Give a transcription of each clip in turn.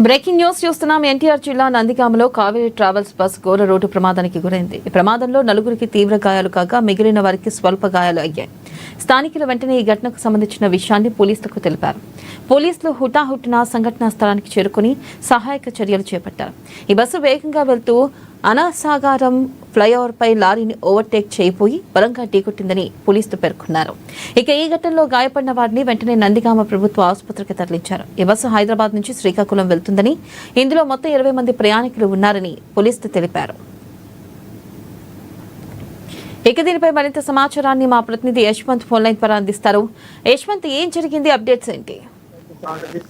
Breaking news చూస్తున్నాం. ఎన్టీఆర్ జిల్లా నందిగామలో Kaveri travels bus ఘోర రోడ్డు ప్రమాదానికి గురైంది. ఈ ప్రమాదంలో నలుగురికి తీవ్ర గాయాలు కాగా మిగిలిన వారికి స్వల్ప గాయాలు అయ్యాయి. స్థానికులు వెంటనే ఈ ఘటనకు సంబంధించిన విషయాన్ని పోలీసులకు తెలిపారు. పోలీసులు హుటాహుటిన సంఘటనా స్థలానికి చేరుకుని సహాయక చర్యలు చేపట్టారు. ఈ బస్సు వేగంగా వెళ్తూ అనాసాగారం ఫ్లైఓవర్ పై లారీని ఓవర్టేక్ చేయబోయి బలంగా ఢీకొట్టిందని పోలీసులు పేర్కొన్నారు. ఇక ఈ ఘటనలో గాయపడిన వారిని వెంటనే నందిగామ ప్రభుత్వ ఆసుపత్రికి తరలించారు. ఈ బస్సు హైదరాబాద్ నుంచి శ్రీకాకుళం వెళ్తుందని, ఇందులో మొత్తం 20 మంది ప్రయాణికులు ఉన్నారని పోలీసులు తెలిపారు. ఇక దీనిపై మరింత సమాచారాన్ని మా ప్రతినిధి యశ్వంత్ ఫోన్ లైన్ ద్వారా అందిస్తారు. యశ్వంత్, ఏం జరిగింది? అప్డేట్స్ ఏంటి?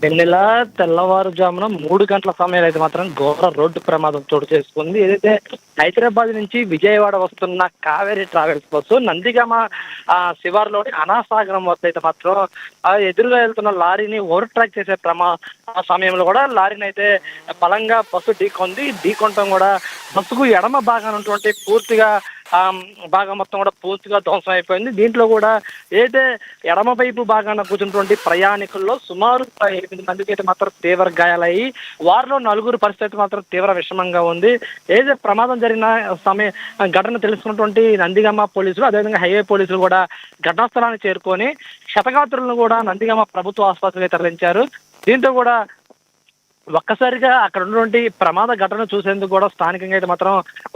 వెన్నెల తెల్లవారుజామున 3 గంటల సమయంలో అయితే మాత్రం ఘోర రోడ్డు ప్రమాదం చోటు చేసుకుంది. ఏదైతే హైదరాబాద్ నుంచి విజయవాడ వస్తున్న కావేరీ ట్రావెల్స్ బస్సు నందిగామ శివార్లోని అనాసాగరం వద్ద అయితే మాత్రం ఎదురుగా వెళ్తున్న లారీని ఓవర్ ట్రాక్ చేసే సమయంలో కూడా లారీని అయితే బలంగా బస్సు ఢీకొనటం కూడా బస్సుకు ఎడమ భాగాన ఉన్నటువంటి పూర్తిగా భాగం మొత్తం కూడా పూర్తిగా ధ్వంసం అయిపోయింది. దీంట్లో కూడా ఏదైతే ఎడమ వైపు భాగాన కూర్చున్నటువంటి ప్రయాణికుల్లో సుమారు 8 మందికి అయితే మాత్రం తీవ్ర గాయాలయ్యి వారిలో 4 పరిస్థితి మాత్రం తీవ్ర విషమంగా ఉంది. ఏదైతే ప్రమాదం జరిగిన ఘటన తెలుసుకున్నటువంటి నందిగామ పోలీసులు, అదేవిధంగా హైవే పోలీసులు కూడా ఘటనా స్థలానికి చేరుకొని క్షతగాత్రులను కూడా నందిగామ ప్రభుత్వ ఆసుపత్రికి తరలించారు. దీంతో కూడా ఒక్కసారిగా అక్కడ ఉన్నటువంటి ప్రమాద ఘటన చూసేందుకు కూడా స్థానికంగా అయితే మాత్రం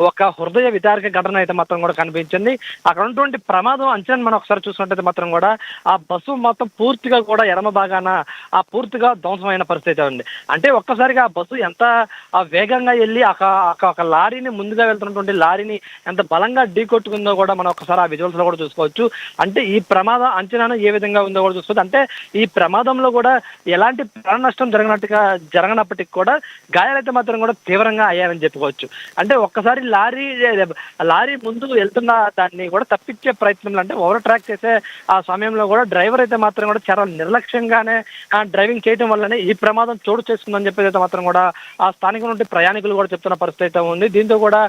ఒక హృదయ విదారక ఘటన అయితే మాత్రం కూడా కనిపించింది. అక్కడ ఉన్నటువంటి ప్రమాదం అంచనా మనం ఒకసారి చూసుకుంటే మాత్రం కూడా ఆ బస్సు మొత్తం పూర్తిగా కూడా ఎడమ భాగాన పూర్తిగా ధ్వంసమైన పరిస్థితి ఉంది. అంటే ఒక్కసారిగా ఆ బస్సు ఎంత వేగంగా వెళ్ళి ఒక లారీని ముందుగా వెళ్తున్నటువంటి లారీని ఎంత బలంగా ఢీకొట్టుకుందో కూడా మనం ఒకసారి ఆ విజువల్స్ లో కూడా చూసుకోవచ్చు. అంటే ఈ ప్రమాద అంచనా ఏ విధంగా ఉందో కూడా చూసుకోవచ్చు. అంటే ఈ ప్రమాదంలో కూడా ఎలాంటి ప్రాణ నష్టం జరగనప్పటికీ కూడా గాయాలైతే మాత్రం కూడా తీవ్రంగా అయ్యాయని చెప్పుకోవచ్చు. అంటే ఒక్కసారి లారీ ముందుకు వెళ్తున్న దాన్ని కూడా తప్పించే ప్రయత్నంలో, అంటే ఓవర్ ట్రాక్ చేసే ఆ సమయంలో కూడా డ్రైవర్ అయితే మాత్రం కూడా చాలా నిర్లక్ష్యంగానే డ్రైవింగ్ చేయడం వల్లనే ఈ ప్రమాదం చోటు చేసుకుందని చెప్పేది అయితే మాత్రం కూడా ఆ స్థానికుల నుండి ప్రయాణికులు కూడా చెప్తున్న పరిస్థితి అయితే ఉంది. దీంతో కూడా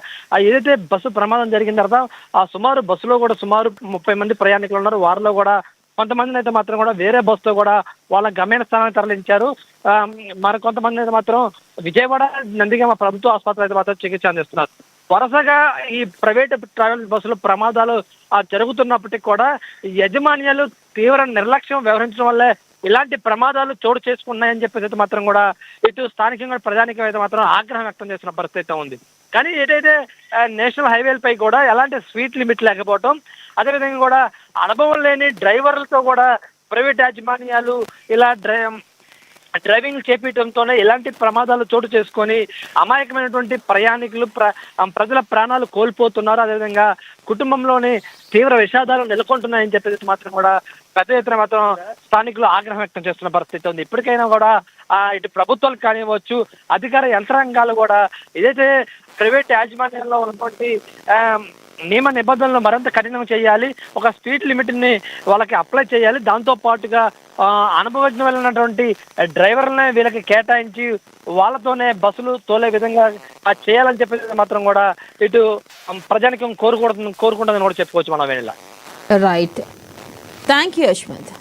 ఏదైతే బస్సు ప్రమాదం జరిగిన తర్వాత సుమారు బస్సులో కూడా సుమారు 30 మంది ప్రయాణికులు ఉన్నారు. వారిలో కూడా కొంతమందిని అయితే మాత్రం కూడా వేరే బస్సుతో కూడా వాళ్ళ గమ్యన స్థానానికి తరలించారు. మరి కొంతమంది అయితే మాత్రం విజయవాడ నందిగామ ప్రభుత్వ ఆసుపత్రి అయితే మాత్రం చికిత్స అందిస్తున్నారు. వరుసగా ఈ ప్రైవేట్ ట్రావెల్ బస్సులు ప్రమాదాలు జరుగుతున్నప్పటికీ కూడా యజమాన్యాలు తీవ్ర నిర్లక్ష్యం వ్యవహరించడం వల్లే ఇలాంటి ప్రమాదాలు చోటు చేసుకున్నాయని చెప్పేసి అయితే మాత్రం కూడా ఇటు స్థానికంగా ప్రజానికం అయితే మాత్రం ఆగ్రహం వ్యక్తం చేస్తున్న పరిస్థితి ఉంది. కానీ ఏదైతే నేషనల్ హైవేలపై కూడా ఎలాంటి స్పీడ్ లిమిట్ లేకపోవడం, అదేవిధంగా కూడా అనుభవం లేని డ్రైవర్లతో కూడా ప్రైవేట్ యాజమాన్యాలు ఇలా డ్రైవింగ్ చేపించడంతోనే ఇలాంటి ప్రమాదాలు చోటు చేసుకొని అమాయకమైనటువంటి ప్రయాణికులు ప్రజల ప్రాణాలు కోల్పోతున్నారు. అదేవిధంగా కుటుంబంలోని తీవ్ర విషాదాలు నెలకొంటున్నాయని చెప్పేసి మాత్రం కూడా పెద్ద ఎత్తున మాత్రం స్థానికులు ఆగ్రహం వ్యక్తం చేస్తున్న పరిస్థితి ఉంది. ఇప్పటికైనా కూడా ఇటు ప్రభుత్వాలు కానివ్వచ్చు, అధికార యంత్రాంగాలు కూడా ఏదైతే ప్రైవేట్ యాజమాన్యంలో ఉన్నటువంటి నియమ నిబంధనలు మరింత కఠినం చేయాలి, ఒక స్పీడ్ లిమిట్ని వాళ్ళకి అప్లై చేయాలి. దాంతో పాటుగా అనుభవజ్ఞులైనటువంటి డ్రైవర్లనే వీళ్ళకి కేటాయించి వాళ్ళతోనే బస్సులు తోలే విధంగా చేయాలని చెప్పేసి మాత్రం కూడా ఇటు ప్రజానికం కోరుకుంటుందని కూడా చెప్పుకోవచ్చు మనం. Right, thank you Yashwant.